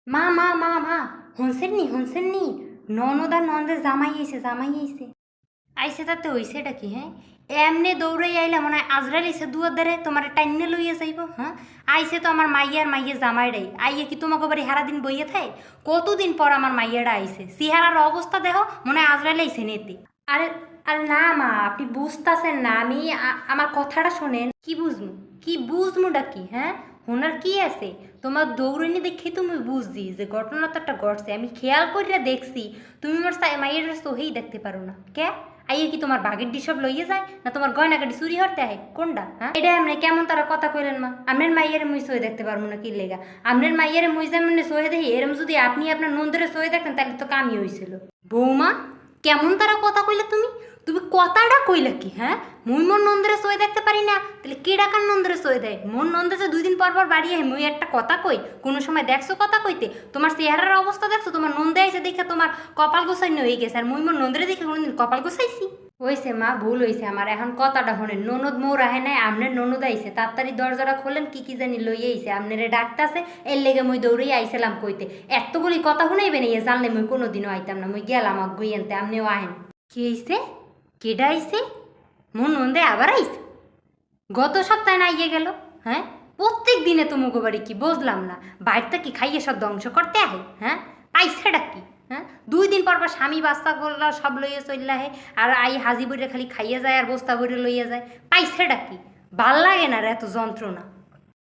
মা হনসেন নি ননদ আর নন্দের জামাই আইছে আইসে তাতে হইছেটা কি হ্যাঁ এমনে দৌড়াই আইলা মনে হয় আজরাল এসে দুয়ার দ্বারে তোমার টাইনে লইয়া যাইব হ্যাঁ আইসে তো আমার মাইয়ের জামাইটাই আইয়ে কি তোমাকে বাড়ি হারাদিন বইয়ে থাকে কতদিন পর আমার মাইয়াটা আইছে সিহারার অবস্থা দেখো মনে হয় আজরাল আইসে নেতে আরে আরে না মা আপনি বুঝতেছেন না আমি আমার কথাটা শোনেন কি বুঝমুটা কি হ্যাঁ হোনার কি আছে তোমার দৌড়নি দেখে তুমি বুঝছি যে ঘটনা তো একটা ঘটছে আমি খেয়াল করিয়া দেখছি তুমি আমার মাইয়ের সোহেই দেখতে পারো না কে আইয়ে কি তোমার বাগের ডি সব লইয়ে যায় না তোমার গয়নাকাটি চুরি হরতে হয় কোনটা হ্যাঁ এটা এমনি কেমন তারা কথা কইলেন মা আপনার মাইয়ের মুই সয়ে দেখতে পারবো না কি লেগা আপনার মাইয়ের মুই যেমন সয়ে দেখি এরম যদি আপনি আপনার নন্দরে সয়ে দেখেন তাহলে তো কামই হয়েছিল বৌমা কেমন তারা কথা কইলে তুমি তুমি কথাটা কইলা কি হ্যাঁ মুই মোর নন্দরে সয়ে দেখতে পারি না তাহলে কে ডাকার নন্দরে সয়ে দেয় মোর নন্দে যে 2 দিন পর বাড়ি আই মুই একটা কথা কই কোনো সময় দেখছো কথা কইতে তোমার চেহারার অবস্থা দেখছো তোমার নন্দে আইসে দেখে তোমার কপাল গোছাইনি হয়ে গেছে আর মুই মোর নন্দরে দেখে কোনোদিন কপাল গোছাইছি হয়েছে মা ভুল হয়েছে আমার এখন কথাটা শোনেন ননদ মোর আহে নাই আমনের ননদ আইছে তাড়াতাড়ি দরজাটা খোলেন কি জানি লইয়ে আইছে আমনেরে ডাকতাছে এর লেগে মুই দৌড়েই আইছিলাম কইতে এতগুলি কথা শুনাইবে না জানলে মুই কোনোদিনও আইতাম না মুই গেলাম আগুই আনতে আমনেও আহেন কি হইছে কেডা আইছে মোর নন্দে আবার আইছে গত সপ্তাহে না ইয়ে গেল হ্যাঁ প্রত্যেক দিনে তো মুগো বাড়ি কি বুঝলাম না বাড়িতে কি খাইয়ে সব ধ্বংস করতে আহে হ্যাঁ পাইছেটা কি হ্যাঁ 2 দিন পর স্বামী বাস্তা করলা সব লইয়া চললা হে আর আই হাজি বইরে খালি খাইয়ে যায় আর বস্তা বইরে লইয়া যায় পাইছেটা কি ভাল লাগে না রে এত যন্ত্রণা